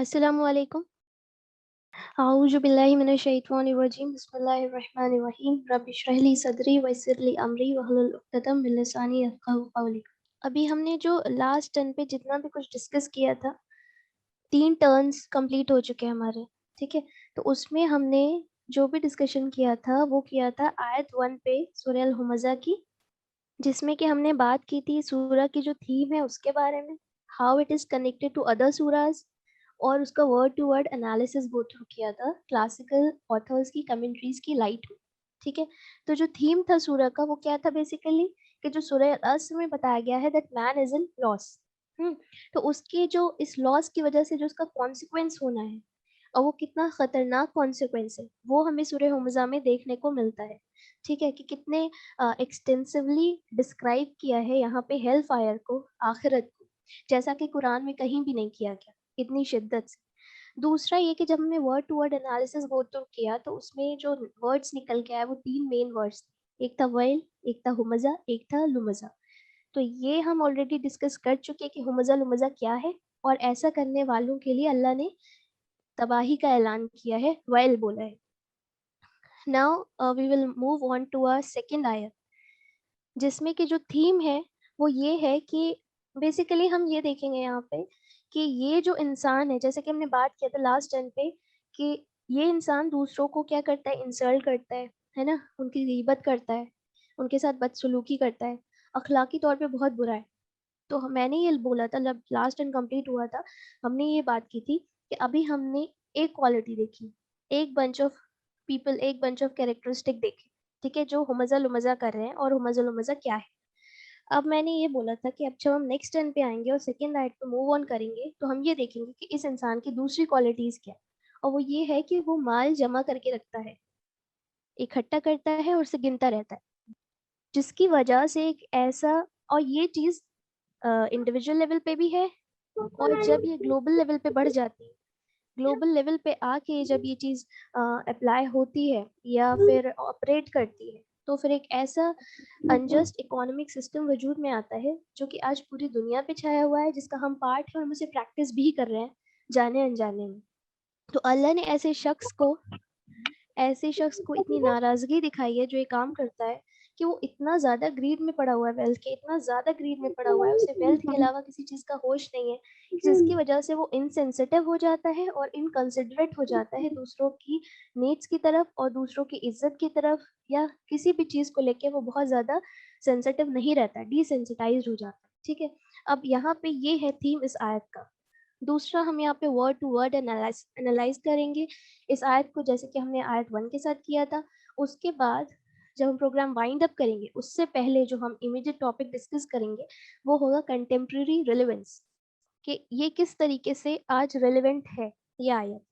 अस्सलामु अलैकुम। अऊज़ु बिल्लाहि मिनश शैतानिर रजीम। बिस्मिल्लाहिर रहमानिर रहीम। रब्बि इश्रह ली सदरी वयस्सिर ली अमरी वहलुल उक़दतम मिन लिसानी यफ़क़हू क़ौली। अभी हमने जो लास्ट टर्न पे जितना भी कुछ डिस्कस किया था, 3 टर्न्स कंप्लीट हो चुके हैं हमारे, ठीक है? तो उसमें हमने जो भी डिस्कशन किया था, वो किया था आयत 1 पे सूरह अल-हुमज़ा की, जिसमें कि हमने बात की थी सूरह की जो थीम है उसके बारे में, how it is connected to other surahs, और उसका word to word analysis go through किया था क्लासिकल ऑथर्स की कमेंट्रीज़ की लाइट में, ठीक है? तो जो थीम था सूरह का वो क्या था बेसिकली, कि जो सूरह अल-असर में बताया गया है that man is in loss. तो उसके जो इस लॉस की वजह से जो उसका कॉन्सिक्वेंस होना है और वो कितना ख़तरनाक कॉन्सिक्वेंस है, वो हमें सूरह हुमज़ा में देखने को मिलता है, ठीक है? कि कितने एक्सटेंसिवली डिस्क्राइब किया है यहाँ पे हेल फायर को, आखिरत को, जैसा कि कुरान में कहीं भी नहीं किया गया, इतनी शिद्दत से। दूसरा ये कि जब हमने word to word analysis go through किया तो उसमें जो वर्ड्स निकल के आए वो 3 मेन वर्ड्स थे। एक था वैल, एक था हुमज़ा, एक था लुमज़ा। तो ये हम ऑलरेडी डिस्कस कर चुके हैं कि हुमज़ा लुमज़ा क्या है, और ऐसा करने वालों के लिए अल्लाह ने तबाही का ऐलान किया है, वैल बोला है। Now we will move on to a second आयत, जिसमें कि जो थीम है वो ये है कि बेसिकली हम ये देखेंगे यहाँ पे कि ये जो इंसान है, जैसे कि हमने बात किया था लास्ट टाइम पे, कि ये इंसान दूसरों को क्या करता है, इंसल्ट करता है ना? उनकी ग़ीबत करता है, उनके साथ बदसलूकी करता है, अखलाकी तौर पे बहुत बुरा है। तो मैंने ये बोला था जब लास्ट टाइम कंप्लीट हुआ था, हमने ये बात की थी कि अभी हमने एक क्वालिटी देखी, एक बंच ऑफ पीपल, एक बंच ऑफ कैरेक्टरिस्टिक देखे, ठीक है? जो हुमज़ा लुमज़ा कर रहे हैं और हुमज़ा लुमज़ा क्या है। अब मैंने ये बोला था कि अब जब हम नेक्स्ट टर्न पे आएँगे और सेकंड आयत पे मूव ऑन करेंगे, तो हम ये देखेंगे कि इस इंसान की दूसरी क्वालिटीज़ क्या है, और वो ये है कि वो माल जमा करके रखता है, इकट्ठा करता है और उसे गिनता रहता है, जिसकी वजह से एक ऐसा, और ये चीज़ इंडिविजुअल लेवल पे भी है, और जब ये ग्लोबल लेवल पे बढ़ जाती है, ग्लोबल लेवल पे आके जब ये चीज़ अप्लाई होती है या फिर ऑपरेट करती है, तो फिर एक ऐसा अनजस्ट इकोनॉमिक सिस्टम वजूद में आता है, जो कि आज पूरी दुनिया पे छाया हुआ है, जिसका हम पार्ट हैं और हम उसे प्रैक्टिस भी कर रहे हैं, जाने-अनजाने में। तो अल्लाह ने ऐसे शख्स को इतनी नाराज़गी दिखाई है जो ये काम करता है, कि वो इतना ज़्यादा ग्रीड में पड़ा हुआ है वेल्थ के, इतना ज़्यादा ग्रीड में पड़ा हुआ है, उसे वेल्थ के अलावा किसी चीज़ का होश नहीं है, जिसकी वजह से वो इनसेंसिटिव हो जाता है और इनकंसिडरेट हो जाता है दूसरों की नीड्स की तरफ और दूसरों की इज़्ज़त की तरफ, या किसी भी चीज़ को लेके वो बहुत ज़्यादा सेंसिटिव नहीं रहता, डिसेंसिटाइज़्ड हो जाता है, ठीक है? अब यहाँ पे ये है थीम इस आयत का। दूसरा हम यहाँ पे वर्ड टू वर्ड एनालाइज़ करेंगे इस आयत को, जैसे कि हमने आयत 1 के साथ किया था। उसके बाद जब हम प्रोग्राम वाइंड अप करेंगे, उससे पहले जो हम इमीडिएट टॉपिक डिस्कस करेंगे, वो होगा कंटेम्परेरी रिलेवेंस, कि ये किस तरीके से आज रिलेवेंट है ये आयत।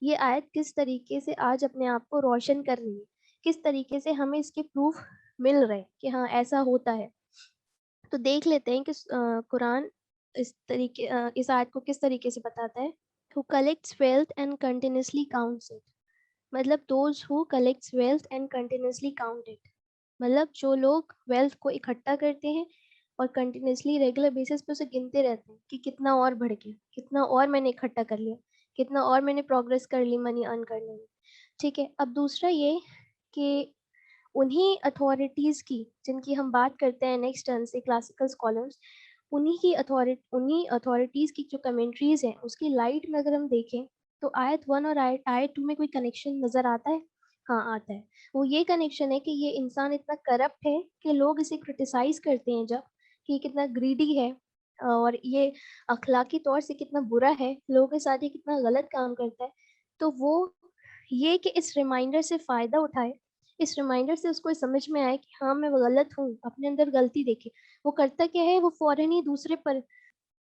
ये आयत किस तरीके से आज अपने आप को रोशन कर रही है, किस तरीके से हमें इसके प्रूफ मिल रहे हैं कि हाँ, ऐसा होता है। तो देख लेते हैं कि कुरान इस आयत को किस तरीके से बताता है। Who collects wealth and continuously counts it, मतलब those who collects wealth and continuously count it, मतलब जो लोग वेल्थ को इकट्ठा करते हैं और कंटिन्यूअसली रेगुलर बेसिस पे उसे गिनते रहते हैं कि कितना और बढ़ गया, कितना और मैंने इकट्ठा कर लिया, कितना और मैंने प्रोग्रेस कर ली मनी अर्न करने में, ठीक है? अब दूसरा ये कि उन्हीं अथॉरिटीज़ की जिनकी हम बात करते हैं नेक्स्ट टर्न से, क्लासिकल स्कॉलर्स, उन्हीं अथॉरिटीज़ की जो कमेंट्रीज़ हैं उसकी लाइट में अगर हम देखें, तो आयत 1 और आयत आयत 2 में कोई कनेक्शन नज़र आता है? हाँ, आता है। वो ये कनेक्शन है कि ये इंसान इतना करप्ट है कि लोग इसे क्रिटिसाइज़ करते हैं जब, कि ये कितना ग्रीडी है और ये अखलाकी तौर से कितना बुरा है, लोगों के साथ ये कितना गलत काम करता है। तो वो ये कि इस रिमाइंडर से फ़ायदा उठाए, इस रिमाइंडर से उसको समझ में आए कि हाँ, मैं गलत हूँ, अपने अंदर गलती देखे। वो करता क्या है, वो फ़ौरन ही दूसरे पर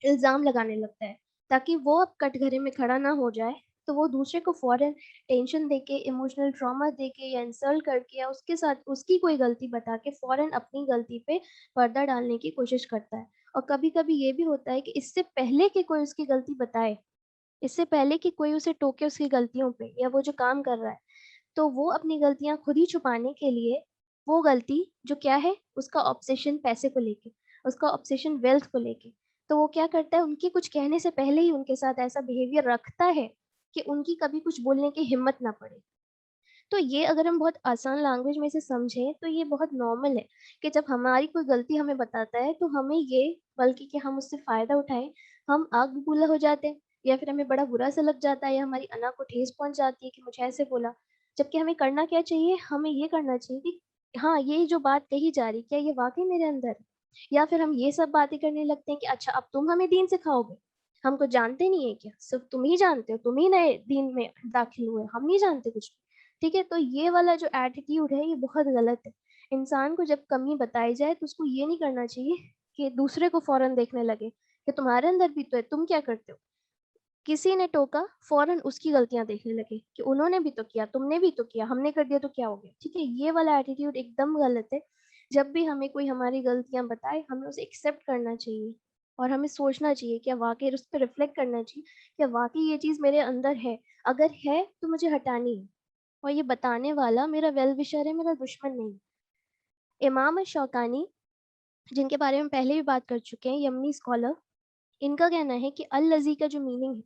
इल्ज़ाम लगाने लगता है, ताकि वो अब कटघरे में खड़ा ना हो जाए, तो वो दूसरे को फ़ौरन टेंशन देके, इमोशनल ट्रॉमा देके या इंसल्ट करके या उसके साथ उसकी कोई गलती बता के फ़ौरन अपनी गलती पे पर्दा डालने की कोशिश करता है। और कभी-कभी ये भी होता है कि इससे पहले कि कोई उसकी गलती बताए, इससे पहले कि कोई उसे टोके उसकी गलतियों पे या वो जो काम कर रहा है, तो वो अपनी गलतियाँ खुद ही छुपाने के लिए, वो गलती जो क्या है, उसका ऑब्सेशन पैसे को लेके, उसका ऑब्सेशन वेल्थ को लेके, तो वो क्या करता है, उनके कुछ कहने से पहले ही उनके साथ ऐसा बिहेवियर रखता है कि उनकी कभी कुछ बोलने की हिम्मत ना पड़े। तो ये अगर हम बहुत आसान लैंग्वेज में इसे समझें तो ये बहुत नॉर्मल है कि जब हमारी कोई गलती हमें बताता है तो हमें ये, बल्कि कि हम उससे फ़ायदा उठाएँ, हम आग बबूला हो जाते हैं या फिर हमें बड़ा बुरा सा लग जाता है या हमारी अना को ठेस पहुँच जाती है कि मुझे ऐसे बोला। जबकि हमें करना क्या चाहिए? हमें ये करना चाहिए कि हाँ, ये जो बात कही जा रही, क्या ये वाक़ई मेरे अंदर है? या फिर हम ये सब बातें करने लगते हैं कि अच्छा अब तुम हमें दीन सिखाओगे? हम कुछ जानते नहीं है क्या? सिर्फ़ तुम ही जानते हो, तुम ही नए दीन में दाखिल हुए, हम नहीं जानते कुछ। ठीक है? तो ये वाला जो एटीट्यूड है ये बहुत गलत है। इंसान को जब कमी बताई जाए तो उसको ये नहीं करना चाहिए कि दूसरे को फ़ौरन देखने लगे कि तुम्हारे अंदर भी तो है, तुम क्या करते हो? किसी ने टोका, फ़ौरन उसकी गलतियाँ देखने लगे कि उन्होंने भी तो किया, तुमने भी तो किया, हमने कर दिया तो क्या हो गया? ठीक है? ये वाला एटीट्यूड एकदम गलत है। जब भी हमें कोई हमारी गलतियाँ बताए, हमें उसे एक्सेप्ट करना चाहिए और हमें सोचना चाहिए क्या वाक़ई, उस पे रिफ्लेक्ट करना चाहिए, क्या वाक़ई ये चीज़ मेरे अंदर है? अगर है तो मुझे हटानी है। और ये बताने वाला मेरा वेल विशर है, मेरा दुश्मन नहीं। इमाम शौकानी, जिनके बारे में पहले भी बात कर चुके हैं, यमनी स्कॉलर, इनका कहना है कि अल-लज़ी का जो मीनिंग है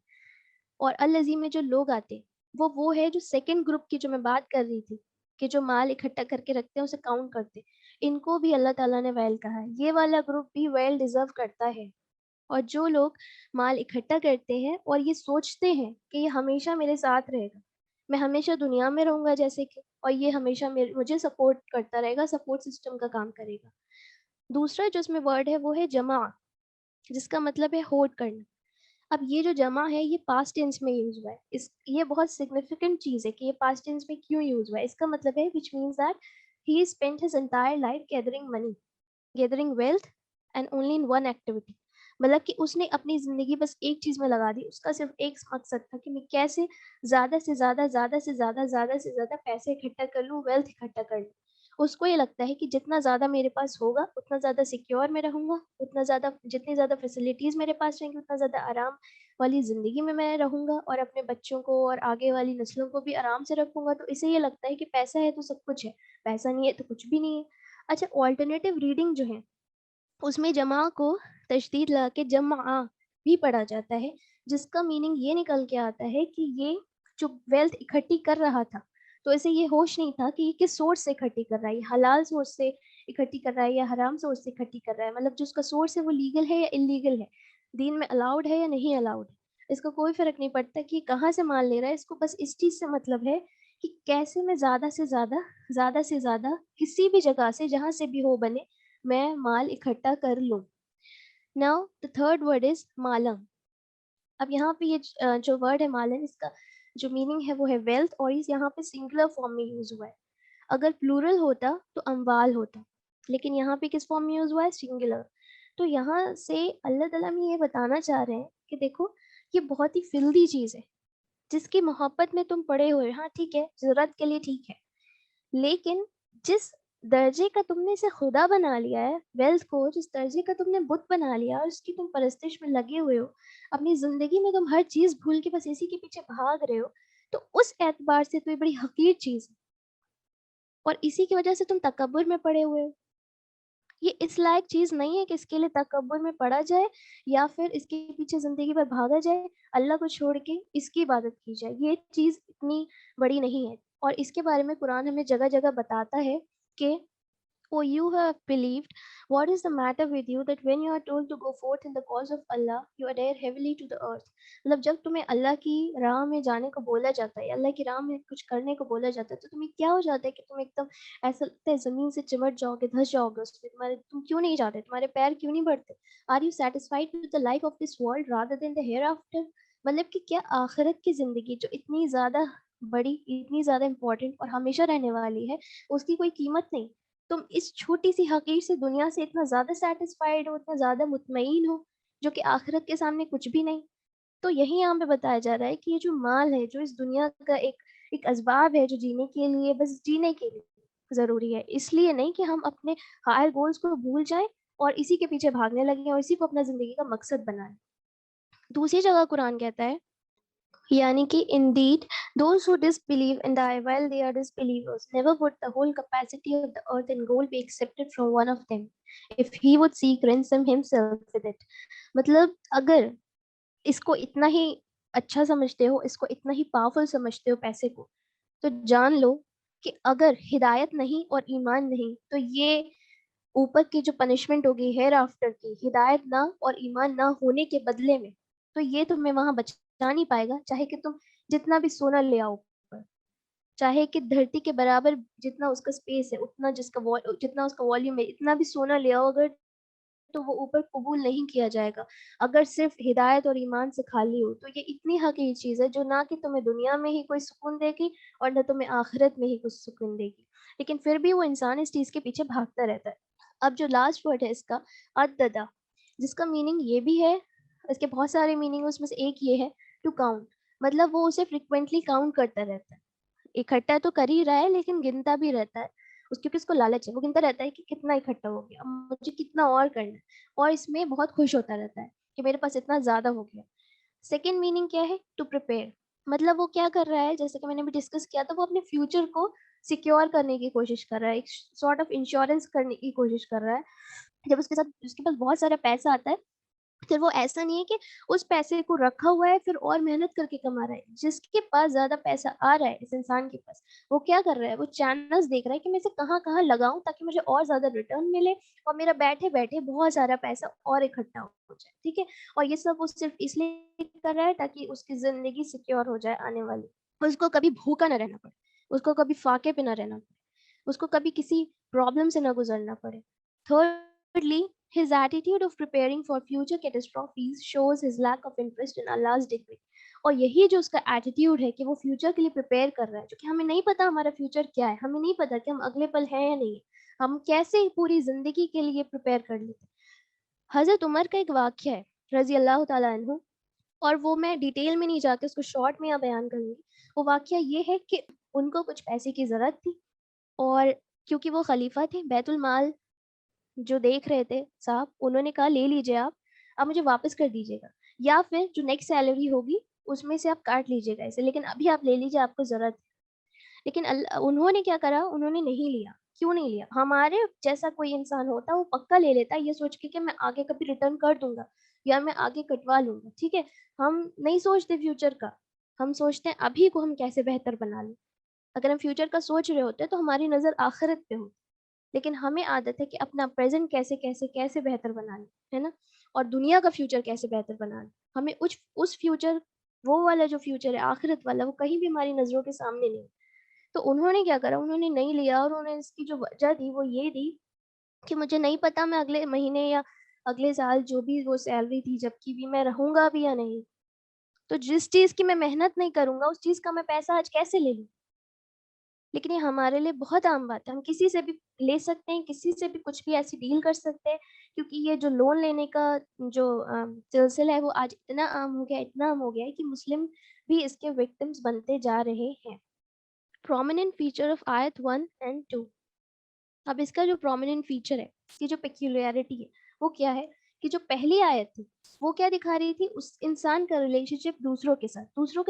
और अल-लज़ी में जो लोग आते हैं, वो है जो सेकंड ग्रुप की जो मैं बात कर रही थी, कि जो माल इकट्ठा करके रखते हैं, उसे काउंट करते हैं। इनको भी अल्लाह ताला ने वेल कहा है। ये वाला ग्रुप भी वेल डिज़र्व करता है। और जो लोग माल इकट्ठा करते हैं और ये सोचते हैं कि ये हमेशा मेरे साथ रहेगा, मैं हमेशा दुनिया में रहूँगा जैसे कि, और ये हमेशा मेरे मुझे सपोर्ट करता रहेगा, सपोर्ट सिस्टम का काम करेगा। दूसरा जो इसमें वर्ड है वो है जमा, जिसका मतलब है होल्ड करना। अब ये जो जमा है ये पास्ट टेंस में यूज़ हुआ है। इस ये बहुत सिग्निफिकेंट चीज़ है कि ये पास्ट टेंस में क्यों यूज़ हुआ है। इसका मतलब है which means that he spent his entire life gathering money, gathering wealth and only in one activity. मतलब कि उसने अपनी ज़िंदगी बस एक चीज़ में लगा दी। उसका सिर्फ़ एक मकसद था कि मैं कैसे ज़्यादा से ज़्यादा, ज़्यादा से ज़्यादा, ज़्यादा से ज़्यादा पैसे इकट्ठा कर लूँ, वेल्थ इकट्ठा कर लूँ। उसको ये लगता है कि जितना ज़्यादा मेरे पास होगा, उतना ज़्यादा सिक्योर मैं रहूँगा, उतना ज़्यादा जितनी ज़्यादा फैसिलिटीज़ मेरे पास रहेंगी, उतना ज़्यादा आराम वाली ज़िंदगी में मैं रहूँगा और अपने बच्चों को और आगे वाली नस्लों को भी आराम से रखूँगा। तो इसे ये लगता है कि पैसा है तो सब कुछ है, पैसा नहीं है तो कुछ भी नहीं है। अच्छा, अल्टरनेटिव रीडिंग जो है उसमें जमा को तशदीद लगा के जमा भी पढ़ा जाता है, जिसका मीनिंग ये निकल के आता है कि ये जो वेल्थ इकट्ठी कर रहा था, तो इसे ये होश नहीं था कि ये किस सोर्स से इकट्ठी कर रहा है, ये हलाल सोर्स से इकट्ठी कर रहा है या हराम सोर्स से इकट्ठी कर रहा है। मतलब जो उसका सोर्स है वो लीगल है या इल्लीगल है, दीन में अलाउड है या नहीं अलाउड है। इसका कोई फ़र्क नहीं पड़ता कि कहाँ से माल ले रहा है, इसको बस इस चीज़ से मतलब है कि कैसे मैं ज़्यादा से ज़्यादा, ज़्यादा से ज़्यादा किसी भी जगह से जहाँ से भी हो बने मैं माल इकट्ठा कर लूँ। Now the third word is मालम। अब यहाँ पे ये जो वर्ड है मालन, इसका जो मीनिंग है वो है वेल्थ और इस यहाँ पे सिंगुलर फॉर्म में यूज़ हुआ है। अगर प्लूरल होता तो अम्वाल होता, लेकिन यहाँ पे किस फॉर्म में यूज़ हुआ है? सिंगुलर। तो यहाँ से अल्लाह ताला हमें ये बताना चाह रहे हैं कि देखो, ये बहुत ही फ़िल्दी चीज़ है, जिसकी मोहब्बत में तुम पड़े हुए हो। हाँ, ठीक है, ज़रूरत के लिए ठीक है। लेकिन जिस दर्जे का तुमने इसे खुदा बना लिया है, वेल्थ को जिस दर्जे का तुमने बुत बना लिया और उसकी तुम परस्तिश में लगे हुए हो, अपनी ज़िंदगी में तुम हर चीज़ भूल के बस इसी के पीछे भाग रहे हो, तो उस एतबार से तो ये बड़ी हक़ीर चीज़ है और इसी की वज़ह से तुम तकब्बुर में पड़े हुए हो। ये इस लायक चीज़ नहीं है कि इसके लिए तकब्बुर में पड़ा जाए या फिर इसके पीछे ज़िंदगी भर भागा जाए, अल्लाह को छोड़ के इसकी इबादत की जाए। ये चीज़ इतनी बड़ी नहीं है और इसके बारे में कुरान हमें जगह-जगह बताता है कि "O you who have believed, what is the matter with you that when you are told to go forth in the cause of Allah, you adhere heavily to the earth?" मतलब जब तुम्हें अल्लाह की राह में जाने को बोला जाता है, अल्लाह की राह में कुछ करने को बोला जाता है, तो तुम्हें क्या हो जाता है कि तुम एकदम ऐसा लगता है ज़मीन से चिमट जाओगे, धँस जाओगे उसमें, तुम क्यों नहीं जाते? तुम्हारे पैर क्यों नहीं बढ़ते? Are you satisfied with the life of this world rather than the hereafter? मतलब कि क्या आखिरत की ज़िंदगी जो इतनी ज़्यादा बड़ी, इतनी ज़्यादा इम्पोर्टेंट और हमेशा रहने वाली है, उसकी कोई कीमत नहीं? तुम इस छोटी-सी हक़ीर सी दुनिया से इतना ज़्यादा सैटिस्फाइड हो, इतना ज़्यादा मुतमईन हो, जो कि आखिरत के सामने कुछ भी नहीं। तो यही यहाँ पे बताया जा रहा है कि ये जो माल है, जो इस दुनिया का एक एक असबाब है, जो जीने के लिए, बस जीने के लिए ज़रूरी है। इसलिए नहीं कि हम अपने हायर गोल्स को भूल जाएँ और इसी के पीछे भागने लगें और इसी को अपना ज़िंदगी का मकसद बनाएँ। दूसरी जगह कुरान कहता है, यानी कि indeed those who disbelieve and die while they are disbelievers, never would the whole capacity of the earth and gold be accepted from one of them. if he would seek ransom himself with it. मतलब अगर इसको इतना ही अच्छा समझते हो, इसको इतना ही powerful समझते हो पैसे को, तो जान लो कि अगर हिदायत नहीं और ईमान नहीं, तो ये ऊपर की जो पनिशमेंट होगी हेयर आफ्टर की, हिदायत ना और ईमान ना होने के बदले में, तो ये तुम्हें वहां बचा नहीं पाएगा, चाहे कि तुम जितना भी सोना ले आओ ऊपर, चाहे कि धरती के बराबर जितना उसका स्पेस है, उतना जितना उसका वॉल्यूम है, इतना भी सोना ले आओ अगर, तो वो ऊपर कबूल नहीं किया जाएगा। अगर सिर्फ हिदायत और ईमान से खाली हो, तो ये इतनी हकीकी चीज़ है जो ना कि तुम्हें दुनिया में ही कोई सुकून देगी और ना तुम्हें आखिरत में ही कुछ सुकून देगी। लेकिन फिर भी वो इंसान इस चीज़ के पीछे भागता रहता है। अब जो लास्ट वर्ड है इसका, अददा, जिसका मीनिंग ये भी है, इसके बहुत सारे मीनिंग उसमें से एक ये है, टू काउंट, मतलब वो उसे फ्रिक्वेंटली काउंट करता रहता है। इकट्ठा तो कर ही रहा है लेकिन गिनता भी रहता है। क्योंकि उसको लालच है, वो गिनता रहता है कि कितना इकट्ठा हो गया, अब मुझे कितना और करना है, और इसमें बहुत खुश होता रहता है कि मेरे पास इतना ज़्यादा हो गया। सेकंड मीनिंग क्या है, टू प्रिपेयर, मतलब वो क्या कर रहा है, जैसे कि मैंने भी डिस्कस किया था, वो अपने फ्यूचर को सिक्योर करने की कोशिश कर रहा है, एक सॉर्ट ऑफ इंश्योरेंस करने की कोशिश कर रहा है। जब उसके पास बहुत सारा पैसा आता है, फिर वो ऐसा नहीं है कि उस पैसे को रखा हुआ है फिर और मेहनत करके कमा रहा है। जिसके पास ज़्यादा पैसा आ रहा है इस इंसान के पास, वो क्या कर रहा है, वो चैनल्स देख रहा है कि मैं इसे कहाँ-कहाँ लगाऊँ ताकि मुझे और ज़्यादा रिटर्न मिले और मेरा बैठे-बैठे बहुत सारा पैसा और इकट्ठा हो जाए, ठीक है? और ये सब वो सिर्फ़ इसलिए कर रहा है ताकि उसकी ज़िंदगी सिक्योर हो जाए आने वाली। उसको कभी भूखा ना रहना पड़े, उसको कभी फाके पे ना रहना पड़े, उसको कभी किसी प्रॉब्लम से ना गुज़रना पड़े। Thirdly, his attitude of preparing for future catastrophes shows his lack of interest in Allah's decree. और यही जो उसका एटीट्यूड है कि वो फ्यूचर के लिए प्रिपेयर कर रहा है, क्योंकि हमें नहीं पता हमारा फ्यूचर क्या है, हमें नहीं पता कि हम अगले पल हैं या नहीं है, हम कैसे पूरी जिंदगी के लिए प्रिपेयर कर लेते हैं। हजरत उमर का एक वाक्य है रजी अल्लाह ताला अन्हु, और वो मैं डिटेल में नहीं जाके उसको शॉर्ट में यहाँ बयान करूंगी। वो वाक्य ये है कि उनको कुछ पैसे की ज़रूरत थी, और क्योंकि वो खलीफा थे, बैतुल माल जो देख रहे थे साहब, उन्होंने कहा ले लीजिए आप मुझे वापस कर दीजिएगा, या फिर जो नेक्स्ट सैलरी होगी उसमें से आप काट लीजिएगा इसे, लेकिन अभी आप ले लीजिए, आपको ज़रूरत है। लेकिन उन्होंने क्या करा, उन्होंने नहीं लिया। क्यों नहीं लिया? हमारे जैसा कोई इंसान होता वो पक्का ले लेता ये सोच के कि मैं आगे कभी रिटर्न कर दूंगा या मैं आगे कटवा लूंगा, ठीक है? हम नहीं सोचते फ्यूचर का, हम सोचते हैं अभी को हम कैसे बेहतर बना लें। अगर हम फ्यूचर का सोच रहे होते तो हमारी नज़र आखिरत पे होती, लेकिन हमें आदत है कि अपना प्रेजेंट कैसे कैसे कैसे बेहतर बना लें, है ना? और दुनिया का फ्यूचर कैसे बेहतर बना लें। हमें उस फ्यूचर, वो वाला जो फ्यूचर है आखिरत वाला, वो कहीं भी हमारी नज़रों के सामने नहीं। तो उन्होंने क्या करा, उन्होंने नहीं लिया, और उन्होंने इसकी जो वजह दी वो ये दी कि मुझे नहीं पता मैं अगले महीने या अगले साल जो भी वो सैलरी थी जबकि भी मैं रहूंगा भी या नहीं। तो जिस चीज़ की मैं मेहनत नहीं करूंगा उस चीज़ का मैं पैसा आज कैसे ले लूँ? लेकिन ये हमारे लिए बहुत आम बात है, हम किसी से भी ले सकते हैं, किसी से भी कुछ भी ऐसी डील कर सकते हैं, क्योंकि ये जो लोन लेने का जो सिलसिला है वो आज इतना आम हो गया है कि मुस्लिम भी इसके विक्टिम्स बनते जा रहे हैं। प्रोमिनेंट फीचर ऑफ आयत 1 एंड 2। अब इसका जो प्रोमिनेंट फीचर है, इसकी जो पेक्यूलियरिटी है, वो क्या है कि जो पहली आयत थी, वो क्या दिखा रही थी, उस इंसान का रिलेशनशिप दूसरों के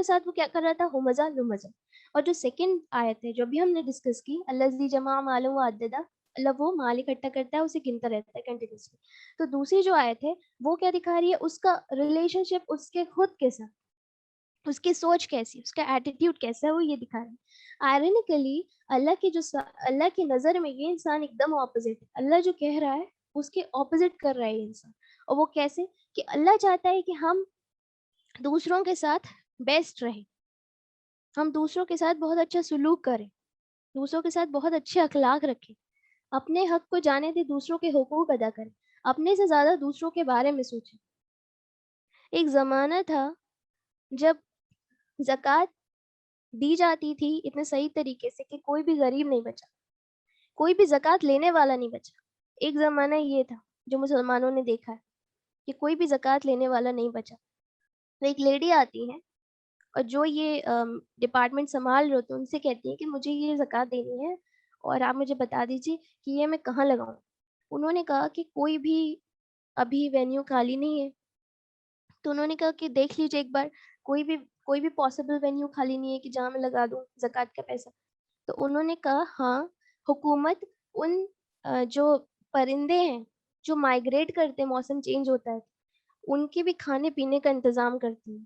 साथ वो क्या कर रहा था, हुमज़ा लुमज़ा। और जो सेकंड आयत है, जो अभी हमने डिस्कस की, अल्लज़ी जमा मालहू व अद्ददा, मतलब वो माल इकट्ठा करता है, उसे गिनता रहता है कंटिन्यूअसली। तो दूसरी जो आयत है, वो क्या दिखा रही है, उसका रिलेशनशिप उसके खुद के साथ, उसकी सोच कैसी, उसका एटीट्यूड कैसा है, वो ये दिखा रहा है। आयरनिकली अल्लाह की नज़र में ये इंसान एकदम ऑपोजिट है। अल्लाह जो कह रहा है उसके ऑपोजिट कर रहा है ये इंसान। और वो कैसे, कि अल्लाह चाहता है कि हम दूसरों के साथ बेस्ट रहें, हम दूसरों के साथ बहुत अच्छा सलूक करें, दूसरों के साथ बहुत अच्छे अखलाक रखें, अपने हक को जाने दे, दूसरों के हुकूक अदा करें, अपने से ज़्यादा दूसरों के बारे में सोचें। एक ज़माना था जब ज़कात दी जाती थी इतने सही तरीके से कि कोई भी गरीब नहीं बचा, कोई भी ज़कात लेने वाला नहीं बचा। एक ज़माना ये था जो मुसलमानों ने देखा है कि कोई भी ज़कात लेने वाला नहीं बचा। तो एक लेडी आती हैं और जो ये डिपार्टमेंट सँभाल रहे होते हैं उनसे कहती हैं कि मुझे ये ज़कात देनी है और आप मुझे बता दीजिए कि ये मैं कहाँ लगाऊँ? उन्होंने कहा कि कोई भी अभी वेन्यू खाली नहीं है। तो उन्होंने कहा कि देख लीजिए एक बार, कोई भी पॉसिबल वेन्यू खाली नहीं है कि जहाँ मैं लगा दूँ ज़कात का पैसा। तो उन्होंने कहा हाँ, हुकूमत उन जो परिंदे हैं जो माइग्रेट करते हैं, मौसम चेंज होता है, उनके भी खाने-पीने का इंतज़ाम करती हैं।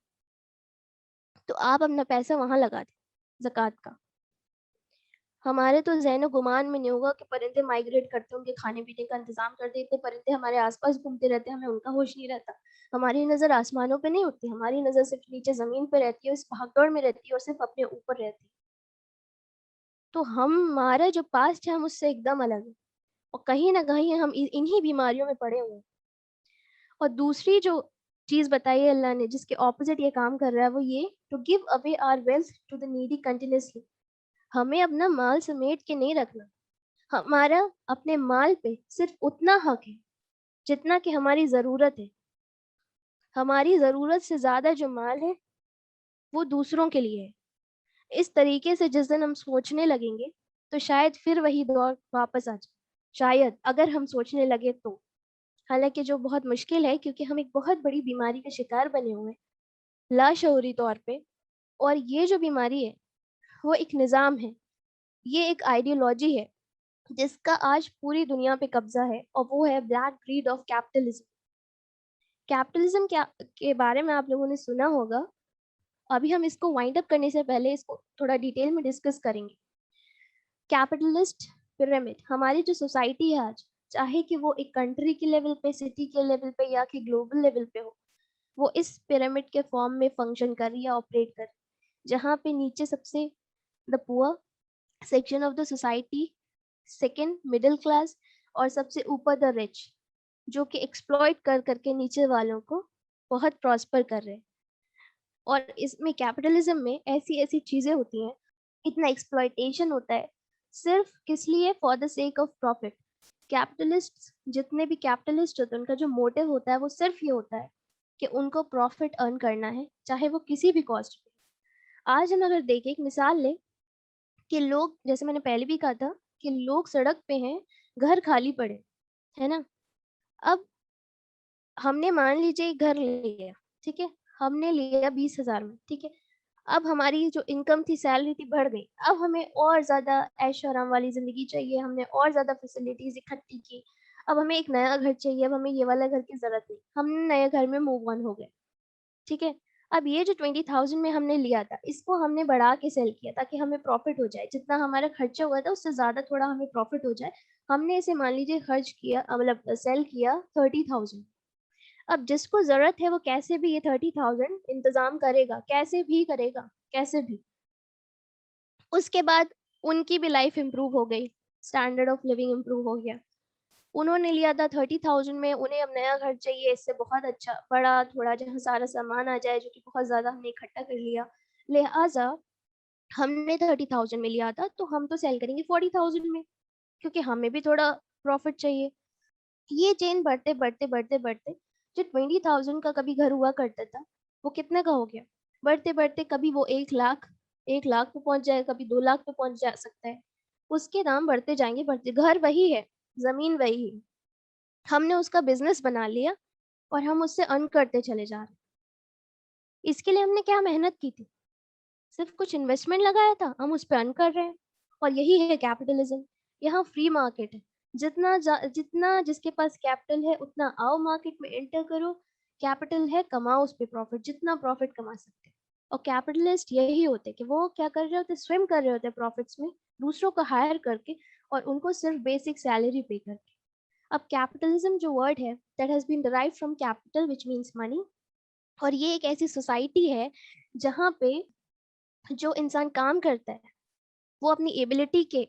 तो आप अपना पैसा वहाँ लगा दें, ज़कात का। हमारे तो ज़हन-ओ-गुमान में नहीं होगा कि परिंदे माइग्रेट करते हैं, उनके खाने-पीने का इंतज़ाम करते हैं, इतने परिंदे हमारे आस-पास घूमते रहते हैं, हमें उनका होश नहीं रहता। हमारी नज़र आसमानों पे नहीं होती, हमारी नज़र सिर्फ़ नीचे ज़मीन पे रहती है, इस भागदौड़ में रहती है और सिर्फ़ अपने ऊपर रहती है। तो हमारा जो पास्ट है, हम उससे एकदम अलग हैं और कहीं न कहीं हम इन्हीं बीमारियों में पड़े हुए हैं। और दूसरी जो चीज़ बताई है अल्लाह ने, जिसके ऑपोज़िट ये काम कर रहा है, वो ये to give away our wealth to the needy continuously. हमें अपना माल समेट के नहीं रखना। हमारा अपने माल पे सिर्फ़ उतना हक है, जितना कि हमारी ज़रूरत है। हमारी ज़रूरत से ज़्यादा जो माल है, वो दूसरों के लिए है। इस तरीके से जिस दिन हम सोचने लगेंगे, तो शायद फिर वही दौर वापस आ जाए। शायद, अगर हम सोचने लगे तो। हालाँकि जो बहुत मुश्किल है क्योंकि हम एक बहुत बड़ी बीमारी का शिकार बने हुए हैं, लाशऊरी तौर पे। और ये जो बीमारी है, वो एक निज़ाम है, ये एक आइडियोलॉजी है, जिसका आज पूरी दुनिया पे कब्ज़ा है और वो है black greed of capitalism. Capitalism क्या के बारे में आप लोगों ने सुना होगा। अभी हम इसको वाइंड अप करने से पहले इसको थोड़ा डिटेल में डिस्कस करेंगे। कैपिटलिस्ट पिरामिड हमारी जो सोसाइटी है आज, चाहे कि वो एक कंट्री के लेवल पे, सिटी के लेवल पे या कि ग्लोबल लेवल पे हो, वो इस पिरामिड के फॉर्म में फंक्शन कर रही है, ऑपरेट कर रही है। जहाँ पे नीचे सबसे the poor section of the society, second middle class और सबसे ऊपर द रिच, जो कि एक्सप्लॉइट कर करके नीचे वालों को बहुत प्रॉस्पर कर रहे हैं। और इसमें कैपिटलिज्म में ऐसी-ऐसी चीज़ें होती हैं, इतना एक्सप्लॉइटेशन होता है, सिर्फ़ किस लिए? For the sake of profit. Capitalists जितने भी कैपिटलिस्ट होते हैं, उनका जो मोटिव होता है, वो सिर्फ़ ये होता है कि उनको प्रॉफिट अर्न करना है, चाहे वो किसी भी कॉस्ट पे। आज हम अगर देखें, एक मिसाल लें कि लोग, जैसे मैंने पहले भी कहा था, कि लोग सड़क पे हैं, घर खाली पड़े, है ना? अब हमने मान लीजिए एक घर लिया, ठीक है? हमने लिया 20,000 में, ठीक है? अब हमारी जो इनकम थी, सैलरी थी, बढ़ गई। अब हमें और ज़्यादा ऐश-आराम वाली ज़िंदगी चाहिए, हमने और ज़्यादा फैसिलिटीज़ इकट्ठी की। अब हमें एक नया घर चाहिए, अब हमें ये वाला घर की ज़रूरत नहीं। हम नए घर में मूव ऑन हो गए, ठीक है? अब ये जो 20,000 में हमने लिया था, इसको हमने बढ़ा के सेल किया ताकि हमें प्रॉफ़िट हो जाए। जितना हमारा खर्चा हुआ था, उससे ज़्यादा थोड़ा हमें प्रॉफ़िट हो जाए। हमने इसे मान लीजिए खर्च किया, मतलब सेल किया 30,000। अब जिसको ज़रूरत है वो कैसे भी ये 30,000 इंतज़ाम करेगा, कैसे भी करेगा, कैसे भी। उसके बाद उनकी भी लाइफ़ इम्प्रूव हो गई, स्टैंडर्ड ऑफ लिविंग इम्प्रूव हो गया। उन्होंने लिया था 30,000 में, उन्हें अब नया घर चाहिए, इससे बहुत अच्छा, बड़ा थोड़ा, जहाँ सारा सामान आ जाए, जो कि बहुत ज़्यादा हमने इकट्ठा कर लिया। लिहाज़ा हमने 30,000 में लिया था, तो हम तो सेल करेंगे 40,000 में, क्योंकि हमें भी थोड़ा प्रॉफ़िट चाहिए। ये चेन बढ़ते, बढ़ते, बढ़ते, बढ़ते, जो 20,000 का कभी घर हुआ करता था, वो कितने का हो गया? बढ़ते-बढ़ते कभी वो 1 लाख, 1 लाख पे पहुँच जाए, कभी 2 लाख पे पहुँच जा सकता है। उसके दाम बढ़ते जाएँगे, बढ़ते, घर वही है, ज़मीन वही है। हमने उसका बिज़नेस बना लिया और हम उससे अर्न करते चले जा रहे हैं। इसके लिए हमने क्या मेहनत की थी? सिर्फ़ कुछ इन्वेस्टमेंट लगाया था, हम उस पे अर्न कर रहे हैं। और यही है कैपिटलिज़्म। यहाँ फ्री मार्केट है। जितना जिसके पास कैपिटल है, उतना आओ मार्केट में एंटर करो, कैपिटल है, कमाओ उस पे प्रॉफ़िट, जितना प्रॉफ़िट कमा सकते हैं। और कैपिटलिस्ट यही होते हैं कि वो क्या कर रहे होते हैं, स्विम कर रहे होते हैं प्रॉफ़िट्स में, दूसरों को हायर करके और उनको सिर्फ़ बेसिक सैलरी पे करके। अब कैपिटलिज़्म जो वर्ड है, that has been derived from capital which means money. और ये एक ऐसी सोसाइटी है, जहाँ पे जो इंसान काम करता है, वो अपनी एबिलिटी के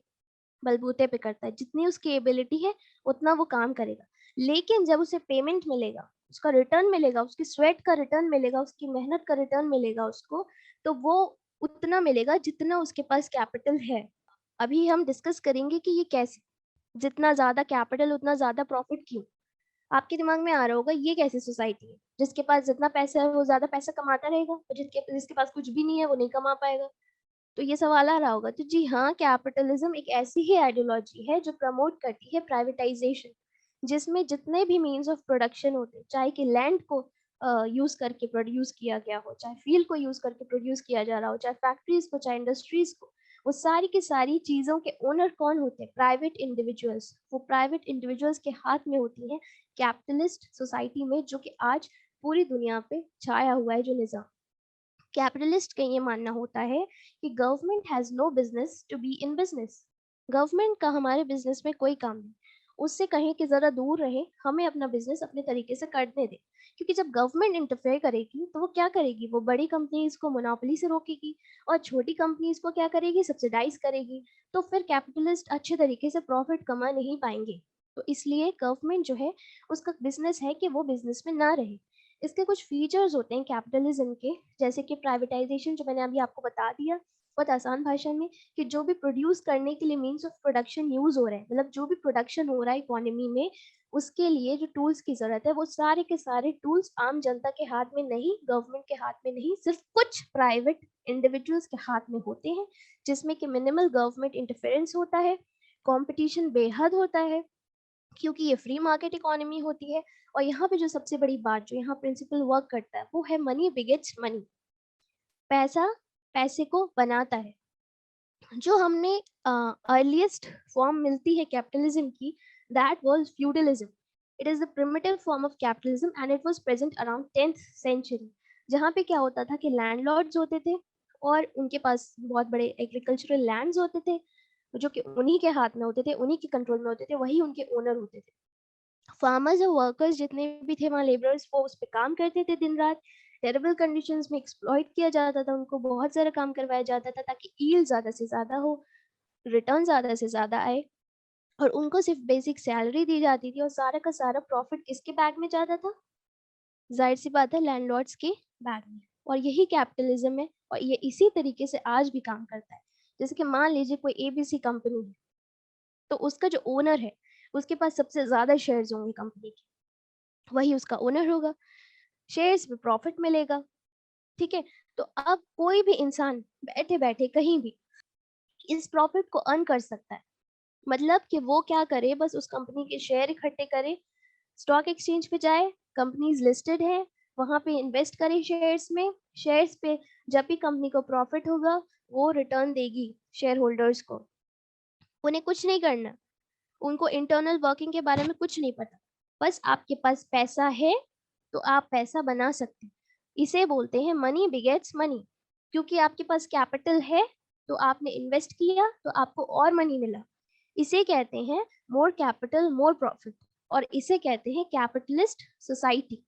बलबूते पे करता है। जितनी उसकी एबिलिटी है, उतना वो काम करेगा। लेकिन जब उसे पेमेंट मिलेगा, उसका रिटर्न मिलेगा, उसकी स्वेट का रिटर्न मिलेगा, उसकी मेहनत का रिटर्न मिलेगा उसको, तो वो उतना मिलेगा जितना उसके पास कैपिटल है। अभी हम डिस्कस करेंगे कि ये कैसे? जितना ज़्यादा कैपिटल, उतना ज़्यादा प्रॉफ़िट क्यों? आपके दिमाग में आ रहा होगा, ये कैसी सोसाइटी है? जिसके पास जितना पैसा है, वो ज़्यादा पैसा कमाता रहेगा और जिसके पास कुछ भी नहीं है, वो नहीं कमा पाएगा। तो ये सवाल आ रहा होगा। तो जी हाँ, कैपिटलिज़्म एक ऐसी ही आइडियोलॉजी है जो प्रमोट करती है प्राइवेटाइज़ेशन, जिसमें जितने भी मीन्स ऑफ प्रोडक्शन होते हैं, चाहे कि लैंड को यूज़ करके प्रोड्यूस किया गया हो, चाहे फील्ड को यूज़ करके प्रोड्यूस किया जा रहा हो, चाहे फैक्ट्रीज़ को, चाहे इंडस्ट्रीज़ को, वो सारी की सारी चीज़ों के ओनर कौन होते हैं? Private individuals. वो प्राइवेट इंडिविजुअल्स के हाथ में होती है कैपिटलिस्ट सोसाइटी में, जो कि आज पूरी दुनिया पे छाया हुआ है जो निज़ाम। कैपिटलिस्ट का ये मानना होता है कि government has no business to be in business. Government का हमारे बिजनेस में कोई काम नहीं। उससे कहें कि ज़रा दूर रहे, हमें अपना बिजनेस अपने तरीके से करने दें। क्योंकि जब गवर्नमेंट इंटरफेयर करेगी तो वो क्या करेगी? वो बड़ी कंपनीज को मोनोपोली से रोकेगी और छोटी कंपनीज को क्या करेगी? सब्सिडाइज करेगी। तो फिर कैपिटलिस्ट अच्छे तरीके से प्रॉफिट कमा नहीं पाएंगे। तो इसलिए गवर्नमेंट जो है, उसका बिजनेस है कि वो बिजनेस में ना रहे। इसके कुछ फीचर्स होते हैं कैपिटलिज्म के, जैसे कि प्राइवेटाइजेशन, जो मैंने अभी आपको बता दिया बहुत आसान भाषा में, कि जो भी प्रोड्यूस करने के लिए मीन्स ऑफ प्रोडक्शन यूज हो रहे हैं, मतलब जो भी प्रोडक्शन हो रहा है इकोनॉमी में, उसके लिए जो टूल्स की जरूरत है, वो सारे के सारे टूल्स आम जनता के हाथ में नहीं, गवर्नमेंट के हाथ में नहीं, सिर्फ कुछ प्राइवेट इंडिविजुअल्स के हाथ में होते हैं, जिसमें कि मिनिमल गवर्नमेंट इंटरफेरेंस होता है, कंपटीशन बेहद होता है, क्योंकि ये फ्री मार्केट इकोनॉमी होती है। और यहाँ पे जो सबसे बड़ी बात जो यहाँ प्रिंसिपल वर्क करता है, वो है मनी बिगेट्स मनी। पैसा पैसे को बनाता है। जो हमने अर्लीस्ट फॉर्म मिलती है कैपिटलिज्म की, that was feudalism. It is the primitive form of capitalism and it was present around 10th century. जहाँ पे क्या होता था कि लैंडलॉर्ड्स होते थे और उनके पास बहुत बड़े एग्रीकल्चरल लैंड्स होते थे, जो कि उन्हीं के हाथ में होते थे, उन्हीं के कंट्रोल में होते थे, वही उनके ओनर होते थे। फार्मर्स और वर्कर्स जितने भी थे वहाँ, लेबरर्स, वो उस पे काम करते थे दिन रात। टेरेबल कंडीशंस में एक्सप्लॉइट किया जाता था उनको, बहुत सारा काम करवाया जाता था ताकि ईल्ड ज़्यादा से ज़्यादा हो, रिटर्न ज़्यादा से ज़्यादा आए, और उनको सिर्फ बेसिक सैलरी दी जाती थी, और सारा का सारा प्रॉफिट किसके बैग में जाता था? जाहिर सी बात है, लैंडलॉर्ड्स के बैग में। और यही कैपिटलिज्म है, और ये इसी तरीके से आज भी काम करता है। जैसे कि मान लीजिए कोई एबीसी कंपनी है, तो उसका जो ओनर है, उसके पास सबसे ज़्यादा शेयर्स होंगे कंपनी के, वही उसका ओनर होगा, शेयर्स में प्रॉफिट मिलेगा। ठीक है? तो अब कोई भी इंसान बैठे-बैठे कहीं भी इस प्रॉफिट को अर्न कर सकता है। मतलब कि वो क्या करे, बस उस कंपनी के शेयर इकट्ठे करे, स्टॉक एक्सचेंज पे जाए, कंपनीज लिस्टेड है, वहाँ पे इन्वेस्ट करे शेयर्स में, शेयर्स पे जब भी कंपनी को प्रॉफिट होगा, वो रिटर्न देगी शेयर होल्डर्स को। उन्हें कुछ नहीं करना, उनको इंटरनल वर्किंग के बारे में कुछ नहीं पता। बस आपके पास पैसा है, तो आप पैसा बना सकते हैं। इसे बोलते हैं मनी बिगेट्स मनी। क्योंकि आपके पास कैपिटल है, तो आपने इन्वेस्ट किया, तो आपको और मनी मिला। इसे कहते हैं मोर कैपिटल मोर प्रॉफिट, और इसे कहते हैं कैपिटलिस्ट सोसाइटी।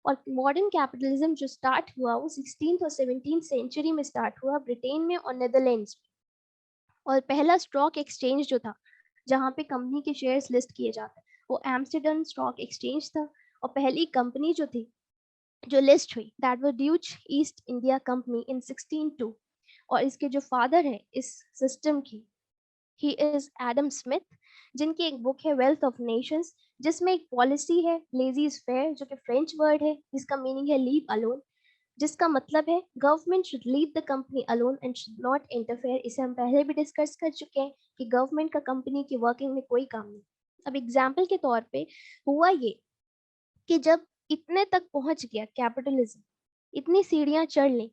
और मॉडर्न कैपिटलिज्म जो स्टार्ट हुआ, वो 16th और 17th सेंचुरी में स्टार्ट हुआ, ब्रिटेन में और नेदरलैंड्स में। और पहला स्टॉक एक्सचेंज जो था, जहाँ पे कंपनी के शेयर्स लिस्ट किए जाते हैं, वो एम्स्टर्डम स्टॉक एक्सचेंज था। और पहली कंपनी जो थी, जो लिस्ट हुई, that was Dutch East India Company in 1602। और इसके जो फादर है इस सिस्टम की, ही इज एडम स्मिथ, जिनकी एक बुक है वेल्थ ऑफ नेशंस, जिसमें एक पॉलिसी है लेजी इज फेयर, जो कि फ्रेंच वर्ड है, जिसका मीनिंग है लीव अलोन, जिसका मतलब है government should leave the company alone and should not interfere. इसे हम पहले भी डिस्कस कर चुके हैं कि गवर्नमेंट का कंपनी की वर्किंग में कोई काम नहीं। अब एग्जाम्पल के तौर पे हुआ ये कि जब इतने तक पहुंच गया कैपिटलिज्म, इतनी सीढ़ियां चढ़ ली,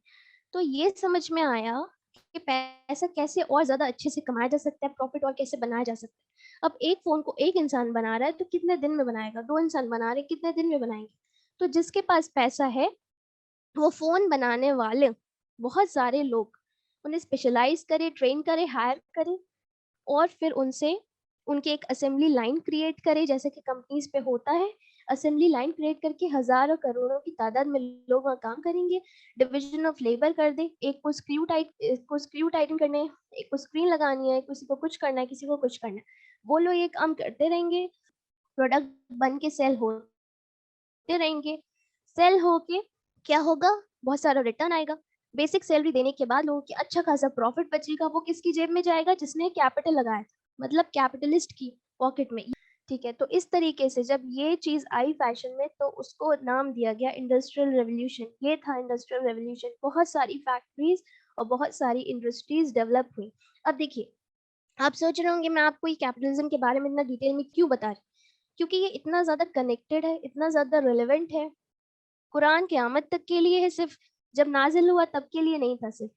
तो ये समझ में आया कि पैसा कैसे और ज़्यादा अच्छे से कमाया जा सकता है, प्रॉफिट और कैसे बनाया जा सकता है। अब एक फ़ोन को एक इंसान बना रहा है, तो कितने दिन में बनाएगा? 2 इंसान बना रहे हैं, कितने दिन में बनाएँगे? तो जिसके पास पैसा है, वो फ़ोन बनाने वाले बहुत सारे लोग, उन्हें स्पेशलाइज़ करे, ट्रेन करे, हायर करे, और फिर उनसे उनकी एक असेंबली लाइन क्रिएट करे, जैसे कि कंपनीज़ पे होता है। असेंबली लाइन क्रिएट करके हज़ारों करोड़ों की तादाद में लोग वहाँ काम करेंगे। डिवीज़न ऑफ लेबर कर दे, एक को स्क्रू टाइटन करने हैं, एक को स्क्रीन लगानी है, किसी को कुछ करना है, किसी को कुछ करना है। वो लोग ये काम करते रहेंगे, प्रोडक्ट बन के सेल होते रहेंगे। सेल होके क्या होगा? बहुत सारा रिटर्न आएगा। बेसिक सैलरी देने के बाद लोगों की अच्छा खासा प्रॉफिट बचेगा, वो किसकी जेब में जाएगा? जिसने कैपिटल लगाया था, मतलब कैपिटलिस्ट की पॉकेट में। ठीक है, तो इस तरीके से जब ये चीज़ आई फैशन में, तो उसको नाम दिया गया इंडस्ट्रियल रेवोल्यूशन। ये था इंडस्ट्रियल रेवोल्यूशन। बहुत सारी फैक्ट्रीज़ और बहुत सारी इंडस्ट्रीज़ डेवलप हुई। अब देखिए, आप सोच रहे होंगे मैं आपको ये कैपिटलिज़्म के बारे में इतना डिटेल में क्यों बता रही? क्योंकि ये इतना ज़्यादा कनेक्टेड है, इतना ज़्यादा रिलेवेंट है। कुरान क़यामत तक के लिए है सिर्फ़, जब नाज़िल हुआ तब के लिए नहीं था सिर्फ़,